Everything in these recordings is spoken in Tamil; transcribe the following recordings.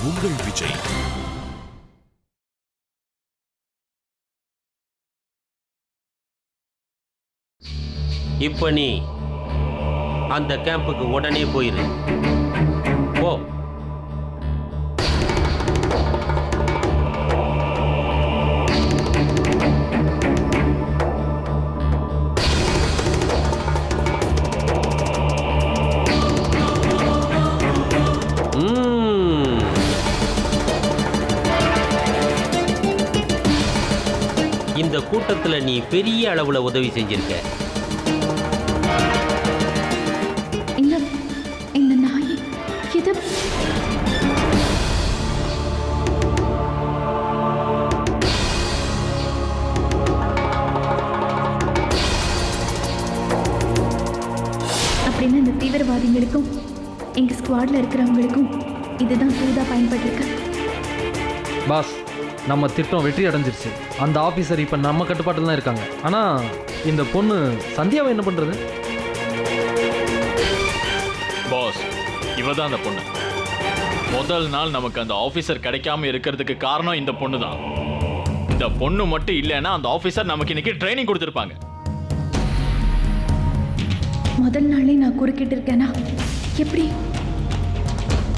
உங்கள் விஜய். இப்ப நீ அந்த கேம்புக்கு உடனே போயிரு. போ. இந்த கூட்டத்துல நீ பெரிய அளவுல உதவி செஞ்சிருக்க. இந்த நாய் இது அப்படின்னு இந்த தீவிரவாதிகளுக்கும் எங்க ஸ்குவாட்ல இருக்கிறவங்களுக்கும் இதுதான் தூதா பயன்பட்டிருக்கு. பாஸ், நம்ம திட்டம் வெற்றி அடைஞ்சிருச்சு. அந்த ஆஃபீஸர் இப்போ நம்ம கட்டுப்பாட்டில் தான் இருக்காங்க. ஆனால் இந்த பொண்ணு சந்தியாவை என்ன பண்ணுறது? பாஸ், இவ தான் அந்த பொண்ணு. முதல் நாள் நமக்கு அந்த ஆஃபீஸர் கிடைக்காம இருக்கிறதுக்கு காரணம் இந்த பொண்ணு தான். இந்த பொண்ணு மட்டும் இல்லைன்னா அந்த ஆஃபீஸர் நமக்கு இன்னைக்கு ட்ரைனிங் கொடுத்துருப்பாங்க. முதல் நாளே நான் குறுக்கிட்டு இருக்கேனா? எப்படி?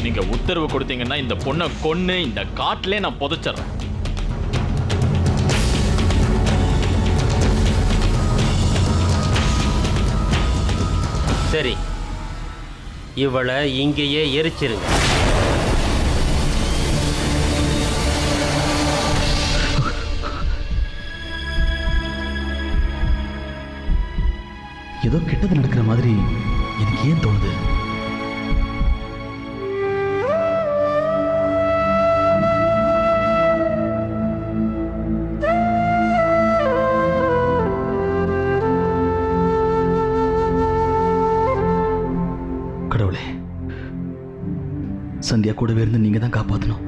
நீங்க உத்தரவு கொடுத்தீங்கன்னா இந்த பொண்ணை கொன்னு இந்த காட்டிலே நான் புதைச்சிடுறேன். சரி, இவளை இங்கேயே எரிச்சிருங்க. ஏதோ கெட்டது நடக்கிற மாதிரி எனக்கு ஏன் தோணுது? கடவுளே, சந்தியா கூடவே இருந்து நீங்க தான் காப்பாற்றணும்.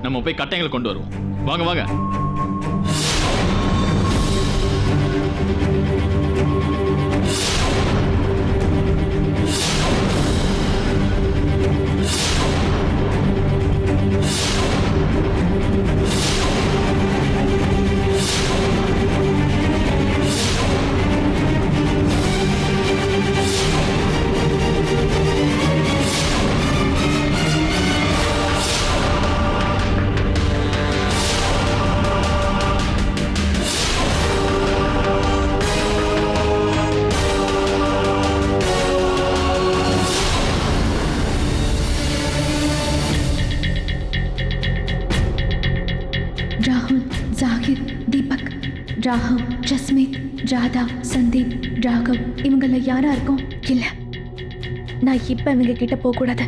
நம்ம போய் கட்டைங்களை கொண்டு வருவோம். வாங்க வாங்க. ராகுல், ஜாகிர், தீபக், ராகவ், ஜஸ்மித், ராதா, சந்தீப், ராகவ் இவங்கள யாரா இருக்கும்? இல்ல, நான் இப்ப இவங்க கிட்ட போக கூடாது.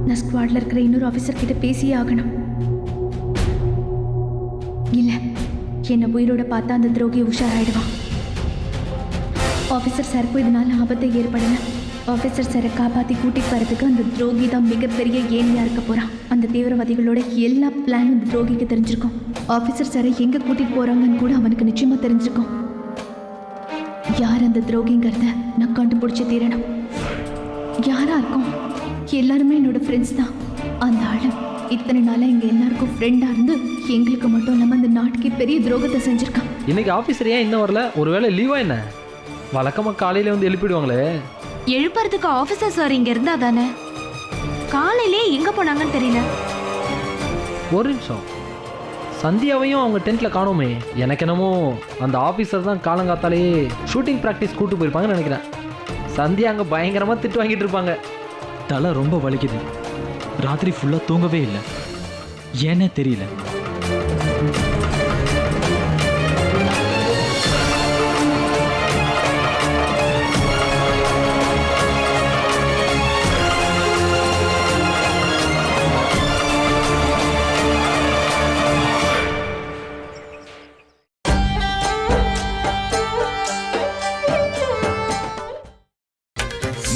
நான் ஸ்குவாட்ல இருக்கிற இன்னொரு ஆபீசர் கிட்ட பேசியே ஆகணும். இல்ல, என்ன உயிரோட பார்த்தா அந்த துரோகி உஷாராயிடுவான். ஆபீசர் சாருக்கு இதனால ஆபத்தை ஏற்படல. ஆபீசர் சாரை காப்பாத்தி கூட்டிட்டு வரதுக்கு அந்த துரோகி தான் மிகப்பெரிய ஏனியா இருக்க போறான். அந்த தீவிரவாதிகளோட எல்லா பிளானும் அந்த துரோகிக்கு தெரிஞ்சிருக்கும். ஆபீசர் சாரை எங்க கூட்டிட்டு போறாங்கன்னு கூட அவனுக்கு நிச்சயமா தெரிஞ்சிருக்கும். யார் அந்த துரோகிங்கிறத நான் கண்டுபிடிச்சு தீரணும். யாரா இருக்கும்? எல்லாருமே என்னோட ஃப்ரெண்ட்ஸ் தான். அந்த ஆளு இத்தனை நாளா எங்க எல்லாருக்கும் ஃப்ரெண்டா இருந்து எங்களுக்கு மட்டும் இல்லாம அந்த நாட்டுக்கே பெரிய துரோகத்தை செஞ்சிருக்கான். இன்னைக்கு ஆஃபீஸர் ஏன் இன்னும் வரல? ஒருவேளை லீவா என்ன? வழக்கமாக காலையில வந்து எழுப்பிடுவாங்களே. எழுப்புறதுக்கு ஆஃபீஸர் சார் இங்க இருந்தா தானே. காலையிலே எங்க போனாங்கன்னு தெரியல. ஒரு நிமிஷம், சந்தியாவையும் அவங்க டென்ட்ல காணோமே. எனக்கு என்னமோ அந்த ஆஃபீஸர் தான் காலங்காத்தாலேயே ஷூட்டிங் ப்ராக்டிஸ் கூட்டு போயிருப்பாங்கன்னு நினைக்கிறேன். சந்தியா அங்கே பயங்கரமாக திட்டு வாங்கிட்டு இருப்பாங்க. தலை ரொம்ப வலிக்குது. ராத்திரி ஃபுல்லாக தூங்கவே இல்லை. ஏன்னே தெரியல.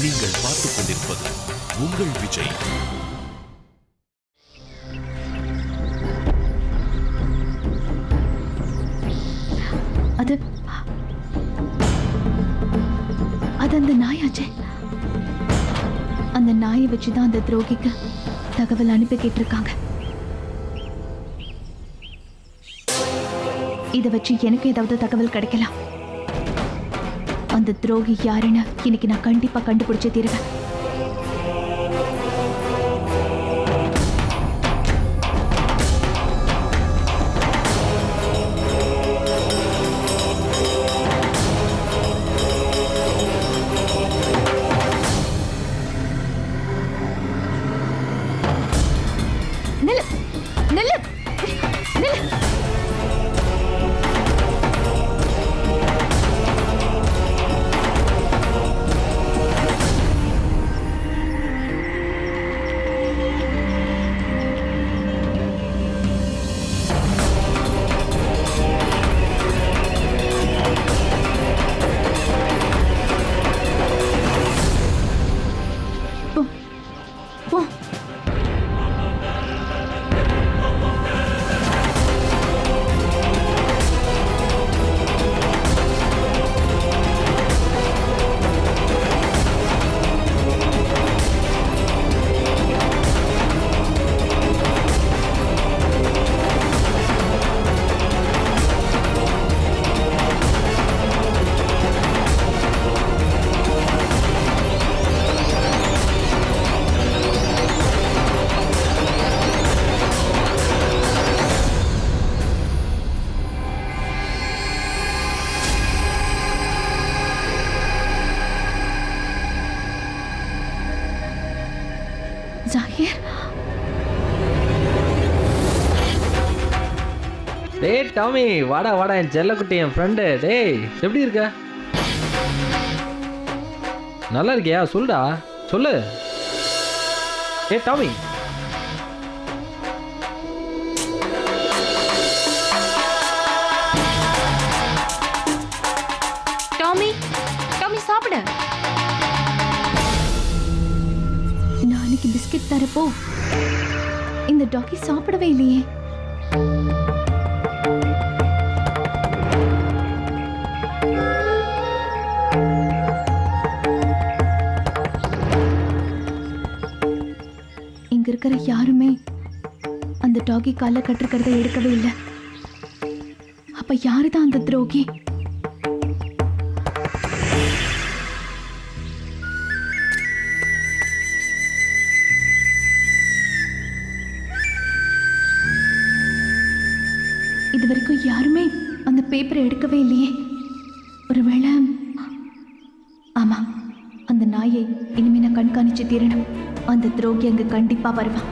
நீங்கள் பார்த்துக் கொண்டிருப்பது உங்கள் விஜய். அது அந்த நாயாச்சே. அந்த நாயை வச்சுதான் அந்த துரோகிக்கு தகவல் அனுப்பிக்கிட்டு இருக்காங்க. இதை வச்சு எனக்கு ஏதாவது தகவல் கிடைக்கலாம். அந்த துரோகி யாருன்னு இன்னைக்கு நான் கண்டிப்பா கண்டுபிடிச்சே தீருவேன். டேய் டாமி, வாடா வாடா என் செல்லக்குட்டி, என் ஃப்ரெண்டு. டேய் எப்படி இருக்க? நல்லா இருக்கியா? சொல்லுடா, சொல்லு. ஏ டாமி, சாப்பிடு. நான் அன்னைக்கு பிஸ்கட் தரப்போ இந்த டாக்கி சாப்பிடவே இல்லையே. இங்க இருக்கிற யாருமே அந்த டாகி கால கட்டிருக்கிறத எடுக்கவே இல்லை. அப்ப யாருதான் அந்த துரோகி? இது வரைக்கும் யாருமே அந்த பேப்பரை எடுக்கவே இல்லையே. ஒருவேளை ஆமா, அந்த நாயை இனிமே நான் கண்காணிச்சு தீரணும். அந்த துரோகி அங்க கண்டிப்பா வருவான்.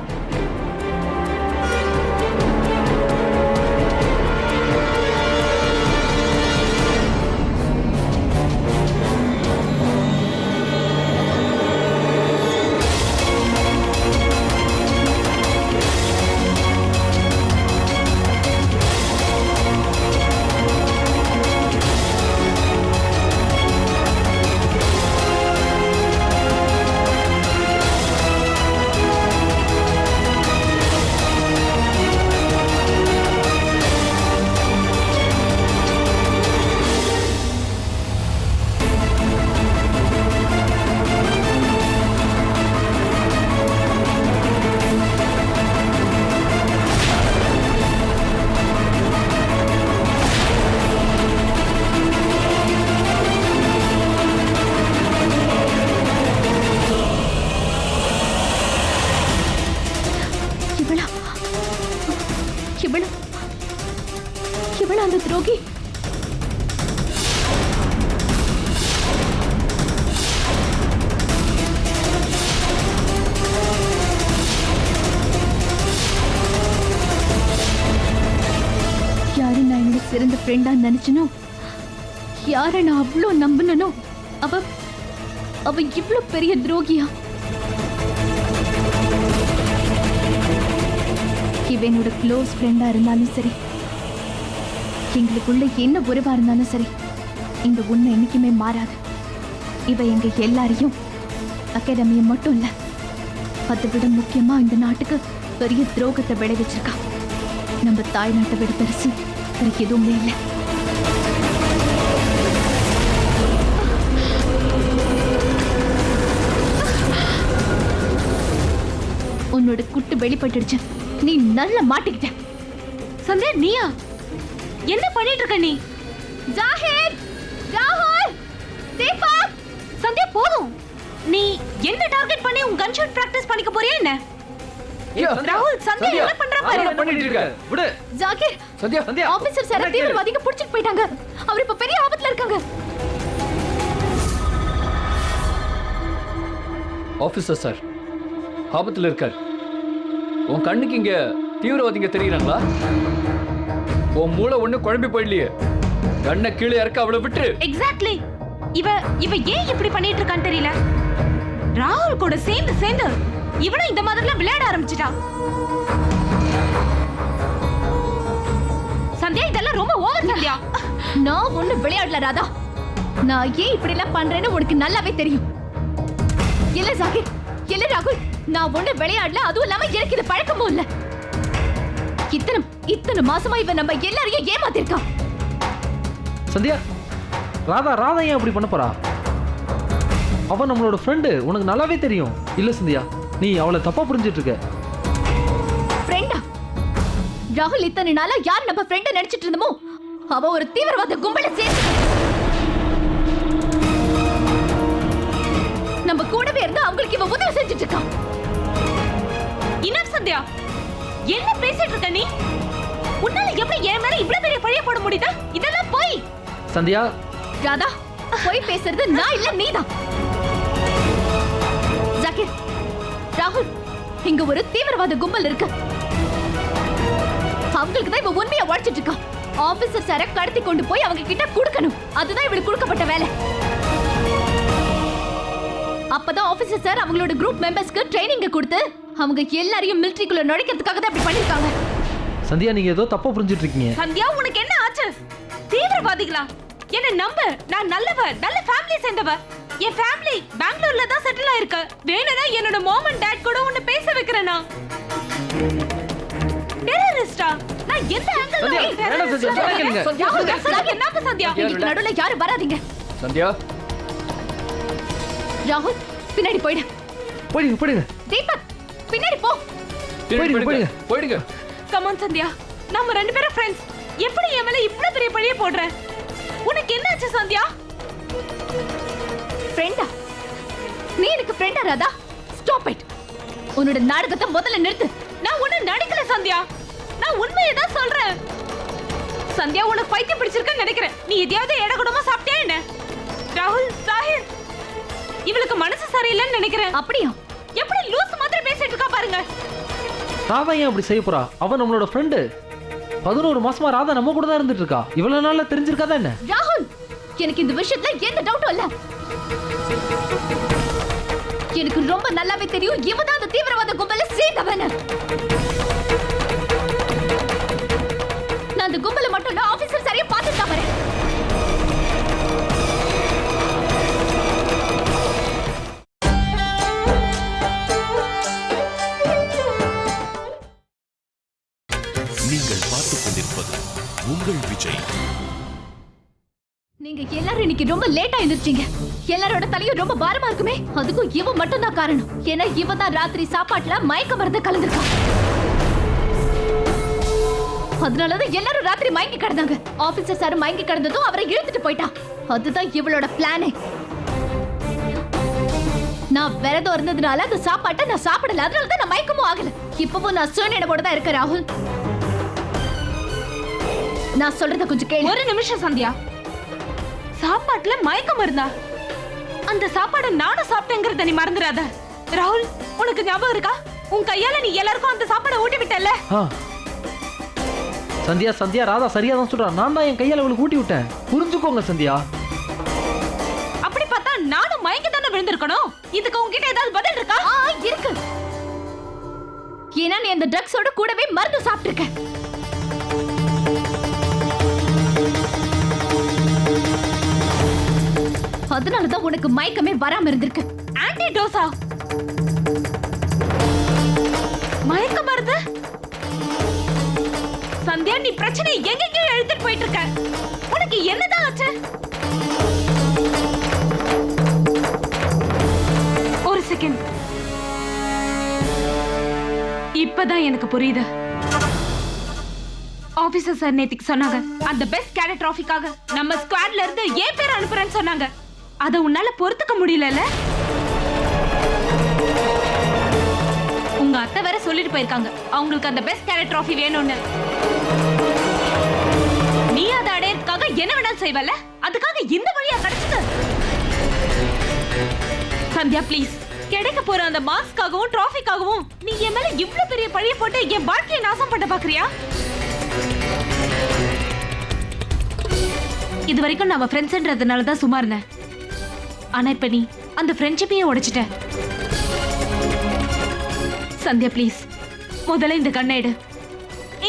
இவளா அந்த துரோகி? யாரு நான் என்னோட சிறந்த ஃப்ரெண்டா நினைச்சனோ, யார நான் அவ்வளோ நம்பினோ, அவ இவ்வளோ பெரிய துரோகியா? இவ என்னோட க்ளோஸ் ஃப்ரெண்டா இருந்தாலும் சரி, எங்களுக்குள்ள என்ன உறவா இருந்தாலும் சரி, இந்த உண்மை என்னைக்குமே மாறாது. இவ எங்க எல்லாரையும், அகாடமியை மட்டும் இல்ல, அதை விட முக்கியமா இந்த நாட்டுக்கு பெரிய துரோகத்தை விளைவிச்சிருக்கா. நம்ம தாய் நாட்டை விட பெருசு வேற எதுவுமே இல்லை. உன்னோட குட்டு வெளிப்பட்டுடுச்சு. நீ நல்லா மாட்டிக்கிட்ட. சந்தியா, நீயா என்ன பண்ணிட்டு இருக்க நீ? ஜாஹிர், ராகுல், தீபக். சந்தியா போதும். நீ என்ன டார்கெட் பண்ணி உன் கன் ஷாட் பிராக்டீஸ் பண்ணிக்க போறியா என்ன? ராகுல், சந்தியா என்ன பண்றா பாரு. என்ன பண்ணிட்டு இருக்க? விடு. ஜாகிர், சந்தியா ஆபீசர் சார் தீவிரவாதிங்க புடிச்சிட்டு போயிட்டாங்க. அவர் இப்ப பெரிய ஆபத்துல இருக்காங்க. ஆபீசர் சார் ஆபத்துல இருக்கார். உன் கண்ணுக்கு இங்க தீவிரவாதிங்க தெரியுறாங்களா? உன் மூளை ஒண்ணு குழம்பி போயிடலையே. கண்ணை கீழே இறக்க அவளை விட்டு. எக்ஸாக்ட்லி. இவ ஏன் இப்படி பண்ணிட்டு இருக்கான்னு தெரியல. ராகுல் கூட சேர்ந்து இவனும் இந்த மாதிரிலாம் விளையாட ஆரம்பிச்சிட்டா. சந்தியா, இதெல்லாம் ரொம்ப ஓவர் சந்தியா. நான் ஒண்ணு விளையாடல ராதா. நான் ஏன் இப்படி எல்லாம் பண்றேன்னு உனக்கு நல்லாவே தெரியும். இல்ல ஜாகிர், இல்ல ராகுல், நான் ஒண்ணு விளையாடல. அதுவும் இல்லாம எனக்கு இது பழக்கமும் இல்ல. இத்தனை மாசமா இவ நம்ம எல்லாரையும் ஏமாத்திருக்கா. சந்தியா, ராதா ஏன் அப்படி பண்ண போறா? அவ நம்மளோட ஃப்ரெண்டு, உனக்கு நல்லாவே தெரியும். இல்ல சந்தியா, நீ அவளை தப்பா புரிஞ்சிட்டு இருக்க. ஃப்ரெண்டா? ராகுல் இத்தனை நாளா யார் நம்ம ஃப்ரெண்ட நினைச்சிட்டு இருந்தோமோ, அவ ஒரு தீவிரவாத கும்பல சேர்ந்து நம்ம கூடவே இருந்து அவங்களுக்கு இவ உதவி செஞ்சுட்டு இருக்கா. இனஃப் சந்தியா, என்ன பேசிட்டு இருக்க நீ? உன்னால எப்படி என் மேல இவ்வளவு பெரிய பழிய போட முடியுதா? இதெல்லாம் போய். சந்தியா, ராதா, போய் பேசுறது நான் இல்ல நீதான். ஜாகிர், ராகுல், இங்க ஒரு தீவிரவாத கும்பல் இருக்கு. அவங்களுக்கு தான் இவ உண்மையா உழைச்சிட்டு இருக்கா. ஆபீசர் சார கடத்தி கொண்டு போய் அவங்க கிட்ட கொடுக்கணும். அதுதான் இவளுக்கு கொடுக்கப்பட்ட வேலை. அப்பதான் ஆபீசர் சார் அவங்களோட குரூப் மெம்பர்ஸ்க்கு ட்ரைனிங் கொடுத்து அவங்க எல்லாரையும் மிலிட்டரிக்குள்ள நுழைக்கிறதுக்காக தான் அப்படி பண்ணிருக்காங்க. சந்தியா, நீங்க ஏதோ தப்பா புரிஞ்சிட்டு இருக்கீங்க. சந்தியா, உனக்கு என்ன ஆச்சு? தீவிரவாதிகளா? என்ன நம்ப, நான் நல்லவ, நல்ல ஃபேமிலி சேர்ந்தவ. என் ஃபேமிலி பெங்களூர்ல தான் செட்டில் ஆயிருக்கு. வேணும்னா என்னோட மாம் அண்ட் டாட் கூட உன்னை பேச வைக்கிறேனா? டெரரிஸ்டா? நான் எந்த ஆங்கிள் சந்தியா, வேணாம் சந்தியா, சொல்ல கேளுங்க. என்னப்பா சந்தியா? இதுக்கு நடுவுல யாரும் வராதீங்க. சந்தியா ராகுல் பின்னாடி போயிடு. போயிடுங்க தீபக் பின்னாடி போ. போயிடுங்க போயிடுங்க. கம் ஆன் சந்தியா, நாம ரெண்டு பேரும் ஃப்ரெண்ட்ஸ். எப்படி என் மேல இவ்ளோ பெரிய பழிய போடுற? உனக்கு என்னாச்சு சந்தியா? ஃப்ரெண்டா? நீ எனக்கு ஃப்ரெண்டா ராதா? Stop it. உன்னோட நாடகத்தை முதல்ல நிறுத்து. நான் ஒண்ணு நடிக்கல சந்தியா, நான் உண்மையை தான் சொல்றேன். சந்தியா உனக்கு பைத்தியம் பிடிச்சிருக்குன்னு நினைக்கிறேன். நீ எதையாவது ஏடகுடமா சாப்பிட்டியா என்ன? ராகுல் சாஹிர், இவளுக்கு மனசு சரியில்லைன்னு நினைக்கிறேன். அப்படியா? எப்படி லூஸ் மாதிரி பேசிட்டு இருக்கா பாருங்க. ராதா ஏன் அப்படி செய்ய போறா? அவன் நம்மளோட ஃப்ரெண்டு. 11 மாசமா ராதா நம்ம கூட தான் இருந்துட்டு இருக்கா. இவ்வளவு நாள்ல தெரிஞ்சிருக்காதா என்ன? ராகுல், எனக்கு இந்த விஷயத்துல எந்த டவுட்டும் இல்ல. எனக்கு ரொம்ப நல்லாவே தெரியும் இவதான் அந்த தீவிரவாத கும்பல சேர்ந்தவன். நான் அந்த கும்பல மட்டும் இல்ல, ஆபீசர் சரியா பார்த்துட்டு தான் வரேன். நீங்கள் பார்த்துக் கொண்டிருப்பது உங்கள் விஜய். நீங்க எல்லாரும் இன்னைக்கு ரொம்ப லேட்டா எழுந்திருச்சீங்க. எல்லாரோட தலையும் ரொம்ப பாரமா இருக்குமே. அதுக்கும் இவ மட்டும் தான் காரணம். ஏன்னா இவ தான் ராத்திரி சாப்பாட்டுல மயக்க மருந்து கலந்துருக்கா. அதனாலதான் எல்லாரும் ராத்திரி மயங்கி கிடந்தாங்க. ஆபீசர் சார் மயங்கி கிடந்ததும் அவரை இழுத்துட்டு போயிட்டா. அதுதான் இவளோட பிளானே. நான் விரதம் இருந்ததுனால அந்த சாப்பாட்டை நான் சாப்பிடல. அதனாலதான் நான் மயக்கமும் ஆகல. இப்பவும் நான் சுயநினைவோட தான் இருக்கேன் ராகுல். நான் சொல்றத கொஞ்சம் கேளு. ஒரு நிமிஷம் சந்தியா, சாப்பாட்டுல மயக்கம் இருந்தா அந்த சாப்பாடு நானும் சாப்பிட்டேங்கிறத நீ மறந்துடாத. ராகுல், உனக்கு ஞாபகம் இருக்கா? உன் கையால நீ எல்லாருக்கும் அந்த சாப்பாடை ஊட்டி விட்டல. சந்தியா ராதா சரியா தான் சொல்றா. நான் தான் என் கையால அவளுக்கு ஊட்டி விட்டேன். புரிஞ்சுக்கோங்க சந்தியா. அப்படி பார்த்தா நானும் மயங்கி தானே விழுந்திருக்கணும். இதுக்கு உன்கிட்ட ஏதாவது பதில் இருக்கா? இருக்கு. ஏன்னா நீ அந்த ட்ரக்ஸோட கூடவே மருந்து சாப்பிட்டிருக்க. அதனாலதான் உனக்கு மயக்கமே வராம இருந்திருக்கு. ஆன்டி டோசா மயக்க மருந்து? சந்தியா, நீ பிரச்சனை எங்கெங்கயோ எழுதிட்டு போயிட்டு இருக்க. உனக்கு என்னதான் ஆச்சு? ஒரு செகண்ட். இப்பதான் எனக்கு புரியுது. ஆபீசர் சார் நேத்திக்கு சொன்னாங்க அந்த பெஸ்ட் கேடட் டிராஃபிக்காக நம்ம ஸ்குவாட்ல இருந்து ஏன் பேர் அனுப்புறேன்னு சொன்னாங்க. அத உன்னால பொறுத்துக்க முடியலல? உங்க அத்தை வேற சொல்லிட்டு போயிருக்காங்க அவங்களுக்கு அந்த பெஸ்ட் கேடட் டிராஃபி வேணும்னு. நீ அதை அடையறதுக்காக என்ன வேணாலும் செய்வல? அதுக்காக இந்த வழியா கிடைச்சது? சந்தியா ப்ளீஸ், கிடைக்க போற அந்த மாஸ்க்காகவும் டிராஃபிக்காகவும் நீ என் மேல இவ்வளவு பெரிய பழிய போட்டு என் வாழ்க்கையை நாசம் பண்ண பாக்குறியா? இது வரைக்கும் நம்ம ஃப்ரெண்ட்ஸ்ன்றதுனால தான் சும்மா இருந்தேன். ஆனா இப்ப நீ அந்த ஃப்ரெண்ட்ஷிப்பையே உடைச்சிட்ட. சந்தியா ப்ளீஸ், முதல்ல இந்த கண்ணை எடு.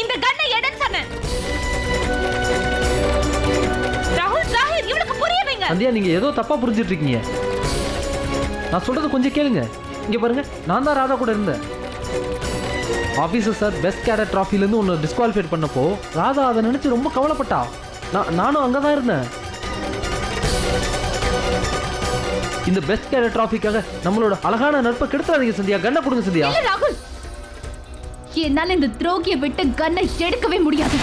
இந்த கண்ணை எடுன்னு சொன்னேன். ராகுல் சாஹிர், இவனுக்கு புரிய வைங்க. சந்தியா, நீங்க ஏதோ தப்பா புரிஞ்சிட்டு இருக்கீங்க. நான் சொல்றது கொஞ்சம் கேளுங்க. இங்க பாருங்க, நான் தான் ராதா கூட இருந்தேன். ஆபீசர் சார் பெஸ்ட் கேடட் டிராஃபில இருந்து உன்னை டிஸ்குவாலிஃபைட் பண்ணப்போ ராதா அதை நினைச்சு ரொம்ப கவலைப்பட்டா. நானும் அங்கதான் இருந்தேன். இந்த பெஸ்ட் கேடட் டிராஃபிக்காக நம்மளோட அழகான நட்பை கெடுத்துறாதீங்க சந்தியா. கண்ணை கொடுங்க சந்தியா. இல்ல ராகுல், என்னால இந்த துரோகியை விட்டு கண்ணை எடுக்கவே முடியாது.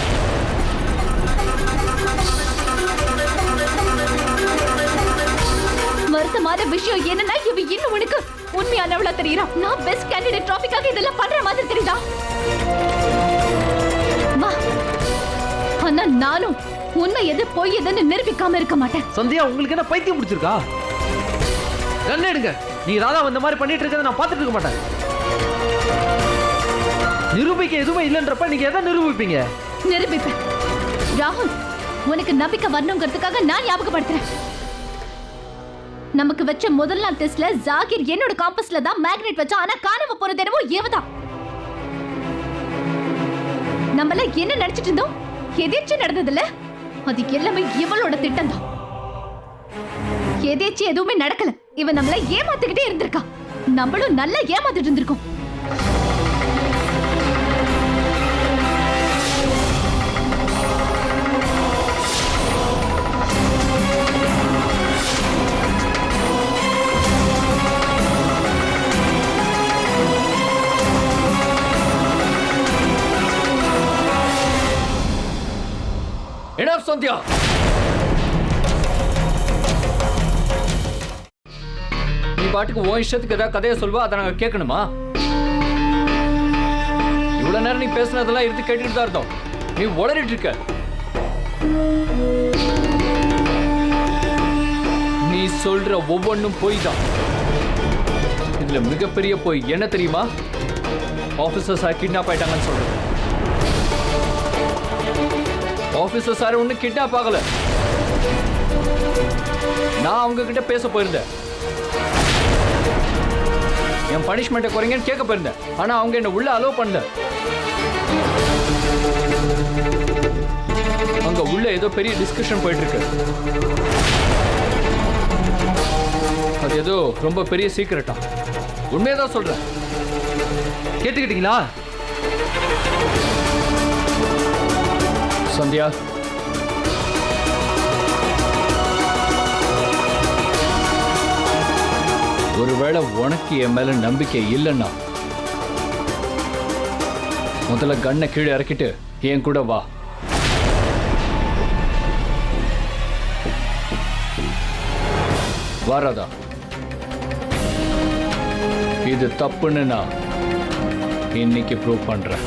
வருத்தமான விஷயம் என்னன்னா இவ இன்னும் உனக்கு உண்மையானவளா தெரியுறா. நான் பெஸ்ட் கேண்டிடேட் டிராஃபிக்காக இதெல்லாம் பண்ற மாதிரி தெரியுதா? ஆனா நானும் உண்மை எது பொய் எதுன்னு நிரூபிக்காம இருக்க மாட்டேன். சந்தியா, உங்களுக்கு என்ன பைத்தியம் பிடிச்சிருக்கா? கண்ணை எடுங்க. நீ ராதா இந்த மாதிரி பண்ணிட்டு இருக்கதை நான் பார்த்துட்டு இருக்க மாட்டேன். நிரூபிக்க எதுவுமே இல்லைன்றப்ப நீங்க எதை நிரூபிப்பீங்க? நிரூபிப்பேன் ராகுல். உனக்கு நம்பிக்கை வரணுங்கிறதுக்காக நான் ஞாபகப்படுத்துறேன். நமக்கு வச்ச முதல் நாள் டெஸ்ட்ல ஜாகிர் என்னோட காம்பஸ்ல தான் மேக்னெட் வச்சா. ஆனா காணாம போறது என்னவோ ஏவதான். நம்மள என்ன நினைச்சிட்டு இருந்தோம்? எதேச்சி நடந்ததுல அது எல்லாமே இவளோட திட்டம் தான். எதேச்சி எதுவுமே நடக்கல. இவன் நம்மள ஏமாத்திக்கிட்டே இருந்திருக்கா. நம்மளும் நல்லா ஏமாத்திட்டு இருந்திருக்கோம். Enough, Sandhya! நீ பாட்டுக்கு உன் இஷ்டத்துக்கு ஏதாவது கதையை சொல்வா, அதை நாங்கள் கேட்கணுமா? இவ்வளவு நேரம் நீ பேசுனதெல்லாம் இருந்து கேட்டுட்டு தான் இருந்தோம். நீ உளறிட்டு இருக்க. நீ சொல்ற ஒவ்வொன்றும் பொய் தான். இதுல மிகப்பெரிய பொய் என்ன தெரியுமா? ஆபீசர்ஸ் கிட்னாப் ஆயிட்டாங்கன்னு சொல்றேன். ஆபீசர் சார் ஒன்னும் கிட்னாப் ஆகல. நான் அவங்க கிட்ட பேச போயிருந்தேன். என் பனிஷ்மெண்ட்டை குறைங்கன்னு கேட்க போயிருந்தேன். ஆனா அவங்க என்ன உள்ள அலோவ் பண்ணல. அங்க உள்ள ஏதோ பெரிய டிஸ்கஷன் போயிட்டு இருக்கு. அது ஏதோ ரொம்ப பெரிய சீக்கிரட்டா. உண்மையதான் சொல்றேன். கேட்டுக்கிட்டீங்களா? சந்தியா, ஒருவேளை உனக்கு என் மேல நம்பிக்கை இல்லைன்னா முதல்ல கண்ணை கீழே இறக்கிட்டு என் கூட வா. வாராதா? இது தப்புன்னு நான் இன்னைக்கு ப்ரூவ் பண்றேன்.